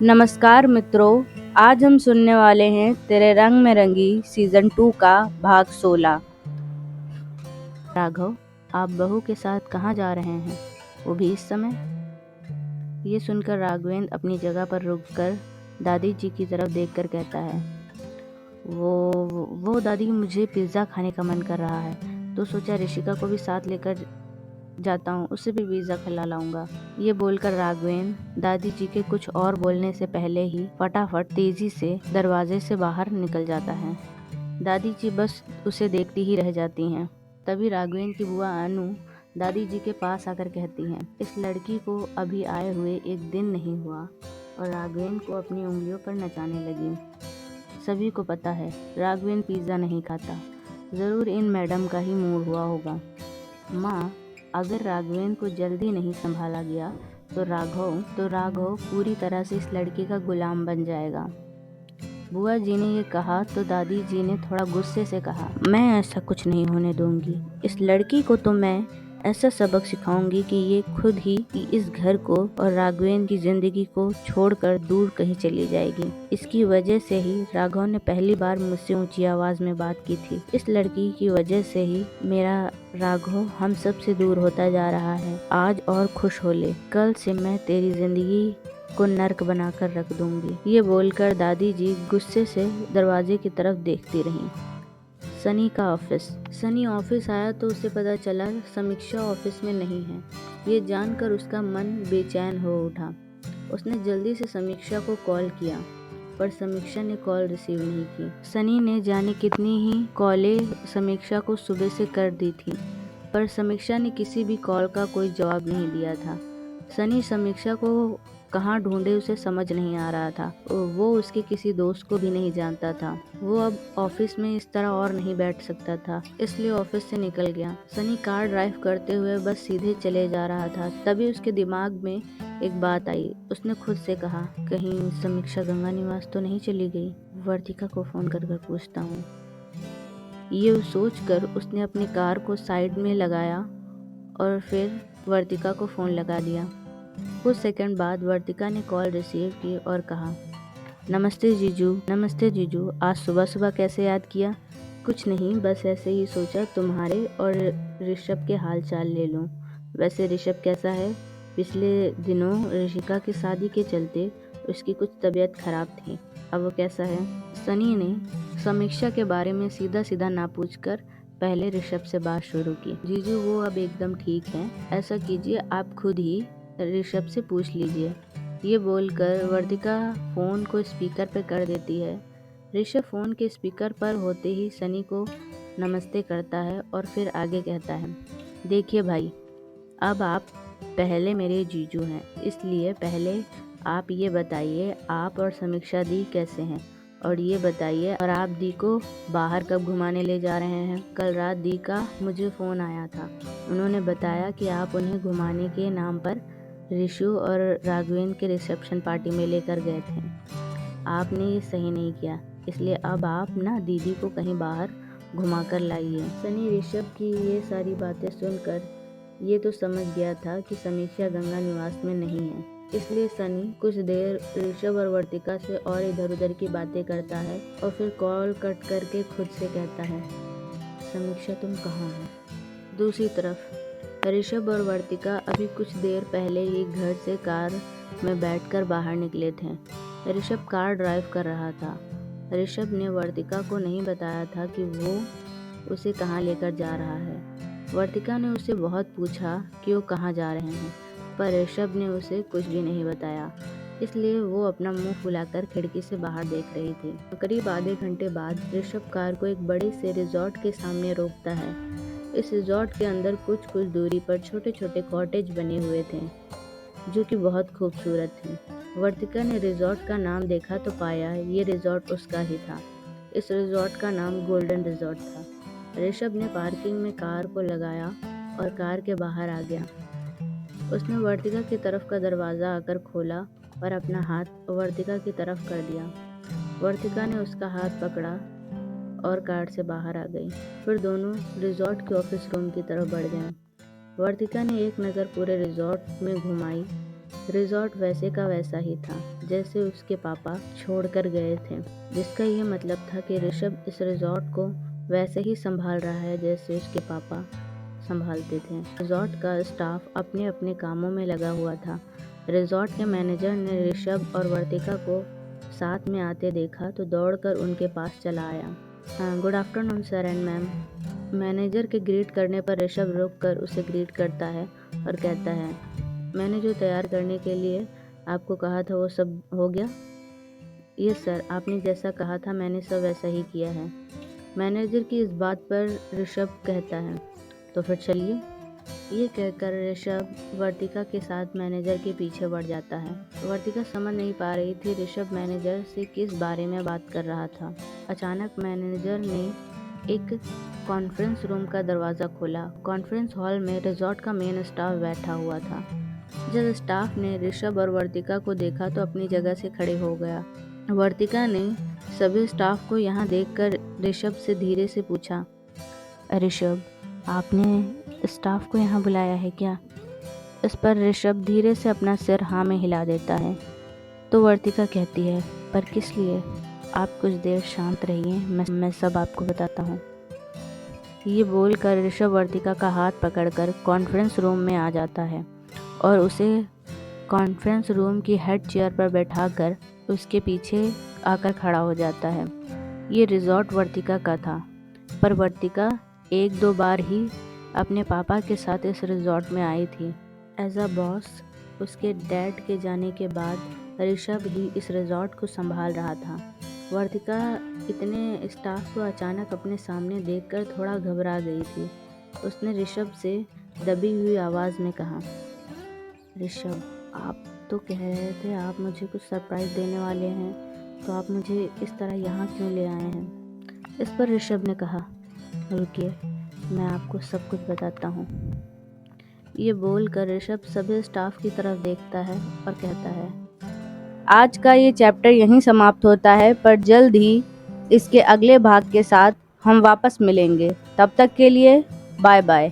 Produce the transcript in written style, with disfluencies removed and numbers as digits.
नमस्कार मित्रों, आज हम सुनने वाले हैं तेरे रंग में रंगी सीजन 2 का भाग 16। राघव, आप बहू के साथ कहाँ जा रहे हैं, वो भी इस समय? ये सुनकर राघवेंद्र अपनी जगह पर रुककर दादी जी की तरफ देखकर कहता है, वो दादी, मुझे पिज्ज़ा खाने का मन कर रहा है, तो सोचा ऋषिका को भी साथ लेकर जाता हूँ, उसे भी पिज्ज़ा खिला लाऊंगा। ये बोलकर राघवेंद्र दादी जी के कुछ और बोलने से पहले ही फटाफट तेजी से दरवाजे से बाहर निकल जाता है। दादी जी बस उसे देखती ही रह जाती हैं। तभी राघवेंद्र की बुआ अनु दादी जी के पास आकर कहती हैं, इस लड़की को अभी आए हुए एक दिन नहीं हुआ और राघवेंद्र को अपनी उंगलियों पर नचाने लगी। सभी को पता है राघवेंद्र पिज्ज़ा नहीं खाता, ज़रूर इन मैडम का ही मूड हुआ होगा। माँ, अगर राघवेंद्र को जल्दी नहीं संभाला गया तो राघव पूरी तरह से इस लड़की का गुलाम बन जाएगा। बुआ जी ने ये कहा तो दादी जी ने थोड़ा गुस्से से कहा, मैं ऐसा कुछ नहीं होने दूंगी। इस लड़की को तो मैं ऐसा सबक सिखाऊंगी कि ये खुद ही इस घर को और राघवेंद्र की जिंदगी को छोड़कर दूर कहीं चली जाएगी। इसकी वजह से ही राघव ने पहली बार मुझसे ऊंची आवाज में बात की थी। इस लड़की की वजह से ही मेरा राघव हम सब से दूर होता जा रहा है। आज और खुश हो ले, कल से मैं तेरी जिंदगी को नर्क बनाकर रख दूंगी। ये बोलकर दादी जी गुस्से से दरवाजे की तरफ देखती रहीं। सनी का ऑफिस। सनी ऑफिस आया तो उसे पता चला समीक्षा ऑफिस में नहीं है। ये जानकर उसका मन बेचैन हो उठा। उसने जल्दी से समीक्षा को कॉल किया, पर समीक्षा ने कॉल रिसीव नहीं की। सनी ने जाने कितनी ही कॉलें समीक्षा को सुबह से कर दी थी, पर समीक्षा ने किसी भी कॉल का कोई जवाब नहीं दिया था। सनी समीक्षा को कहाँ ढूंढे उसे समझ नहीं आ रहा था। वो उसके किसी दोस्त को भी नहीं जानता था। वो अब ऑफिस में इस तरह और नहीं बैठ सकता था, इसलिए ऑफिस से निकल गया। सनी कार ड्राइव करते हुए बस सीधे चले जा रहा था। तभी उसके दिमाग में एक बात आई। उसने खुद से कहा, कहीं समीक्षा गंगा निवास तो नहीं चली गई। वर्तिका को फोन कर पूछता हूँ। ये सोचकर उसने अपनी कार को साइड में लगाया और फिर वर्तिका को फोन लगा दिया। कुछ सेकंड बाद वर्तिका ने कॉल रिसीव की और कहा, नमस्ते जीजू, आज सुबह सुबह कैसे याद किया? कुछ नहीं, बस ऐसे ही सोचा तुम्हारे और ऋषभ के हाल चाल ले लूं। वैसे ऋषभ कैसा है? पिछले दिनों ऋषिका की शादी के चलते उसकी कुछ तबीयत खराब थी, अब वो कैसा है? सनी ने समीक्षा के बारे में सीधा सीधा ना पूछकर पहले ऋषभ से बात शुरू की। जीजू, वो अब एकदम ठीक है। ऐसा कीजिए, आप खुद ही ऋषभ से पूछ लीजिए। ये बोलकर वर्तिका फोन को स्पीकर पर कर देती है। ऋषभ फोन के स्पीकर पर होते ही सनी को नमस्ते करता है और फिर आगे कहता है, देखिए भाई, अब आप पहले मेरे जीजू हैं, इसलिए पहले आप ये बताइए आप और समीक्षा दी कैसे हैं, और ये बताइए और आप दी को बाहर कब घुमाने ले जा रहे हैं? कल रात दी का मुझे फ़ोन आया था। उन्होंने बताया कि आप उन्हें घुमाने के नाम पर ऋषु और राघवेंद्र के रिसेप्शन पार्टी में लेकर गए थे। आपने ये सही नहीं किया, इसलिए अब आप ना दीदी को कहीं बाहर घुमा कर लाइए। सनी ऋषभ की ये सारी बातें सुनकर ये तो समझ गया था कि समीक्षा गंगा निवास में नहीं है, इसलिए सनी कुछ देर ऋषभ और वर्तिका से और इधर उधर की बातें करता है और फिर कॉल कट करके खुद से कहता है, समीक्षा तुम कहाँ हो? दूसरी तरफ ऋषभ और वर्तिका अभी कुछ देर पहले ही घर से कार में बैठकर बाहर निकले थे। ऋषभ कार ड्राइव कर रहा था। ऋषभ ने वर्तिका को नहीं बताया था कि वो उसे कहाँ लेकर जा रहा है। वर्तिका ने उससे बहुत पूछा कि वो कहाँ जा रहे हैं, पर ऋषभ ने उसे कुछ भी नहीं बताया, इसलिए वो अपना मुंह फुलाकर खिड़की से बाहर देख रही थी। करीब आधे घंटे बाद ऋषभ कार को एक बड़े से रिजॉर्ट के सामने रोकता है। इस रिजॉर्ट के अंदर कुछ दूरी पर छोटे छोटे कॉटेज बने हुए थे, जो कि बहुत खूबसूरत थे। वर्तिका ने रिजॉर्ट का नाम देखा तो पाया ये रिजॉर्ट उसका ही था। इस रिजॉर्ट का नाम गोल्डन रिजॉर्ट था। ऋषभ ने पार्किंग में कार को लगाया और कार के बाहर आ गया। उसने वर्तिका की तरफ का दरवाज़ा आकर खोला और अपना हाथ वर्तिका की तरफ कर दिया। वर्तिका ने उसका हाथ पकड़ा और कार से बाहर आ गई। फिर दोनों रिजॉर्ट के ऑफिस रूम की तरफ बढ़ गए। वर्तिका ने एक नज़र पूरे रिजॉर्ट में घुमाई रिजॉर्ट वैसे का वैसा ही था जैसे उसके पापा छोड़कर गए थे, जिसका ये मतलब था कि ऋषभ इस रिजॉर्ट को वैसे ही संभाल रहा है जैसे उसके पापा संभालते थे। रिजॉर्ट का स्टाफ अपने अपने कामों में लगा हुआ था। रिजॉर्ट के मैनेजर ने ऋषभ और वर्तिका को साथ में आते देखा तो दौड़कर उनके पास चला आया। Good afternoon sir and ma'am. Manager के ग्रीट करने पर ऋषभ रुक कर उसे ग्रीट करता है और कहता है, मैंने जो तैयार करने के लिए आपको कहा था वो सब हो गया? यस सर, आपने जैसा कहा था मैंने सब वैसा ही किया है। मैनेजर की इस बात पर ऋषभ कहता है, तो फिर चलिए। ये कहकर ऋषभ वर्तिका के साथ मैनेजर के पीछे बढ़ जाता है। वर्तिका समझ नहीं पा रही थी ऋषभ मैनेजर से किस बारे में बात कर रहा था। अचानक मैनेजर ने एक कॉन्फ्रेंस रूम का दरवाज़ा खोला। कॉन्फ्रेंस हॉल में रिजॉर्ट का मेन स्टाफ बैठा हुआ था। जब स्टाफ ने ऋषभ और वर्तिका को देखा तो अपनी जगह से खड़े हो गया। वर्तिका ने सभी स्टाफ को यहाँ देखकर ऋषभ से धीरे से पूछा, ऋषभ, आपने स्टाफ को यहाँ बुलाया है क्या? इस पर ऋषभ धीरे से अपना सिर हाँ में हिला देता है। तो वर्तिका कहती है, पर किस लिए? आप कुछ देर शांत रहिए, मैं सब आपको बताता हूँ। ये बोलकर ऋषभ वर्तिका का हाथ पकड़कर कॉन्फ्रेंस रूम में आ जाता है और उसे कॉन्फ्रेंस रूम की हेड चेयर पर बैठाकर उसके पीछे आकर खड़ा हो जाता है। ये रिजॉर्ट वर्तिका का था, पर वर्तिका एक दो बार ही अपने पापा के साथ इस रिजॉर्ट में आई थी। एज अ बॉस उसके डैड के जाने के बाद ऋषभ ही इस रिजॉर्ट को संभाल रहा था। वर्तिका इतने स्टाफ को अचानक अपने सामने देखकर थोड़ा घबरा गई थी। उसने ऋषभ से दबी हुई आवाज़ में कहा, ऋषभ, आप तो कह रहे थे आप मुझे कुछ सरप्राइज़ देने वाले हैं, तो आप मुझे इस तरह यहाँ क्यों ले आए हैं? इस पर ऋषभ ने कहा, रुकिए, मैं आपको सब कुछ बताता हूँ। ये बोलकर ऋषभ सभी स्टाफ की तरफ देखता है और कहता है, आज का ये चैप्टर यहीं समाप्त होता है, पर जल्द ही इसके अगले भाग के साथ हम वापस मिलेंगे। तब तक के लिए बाय बाय।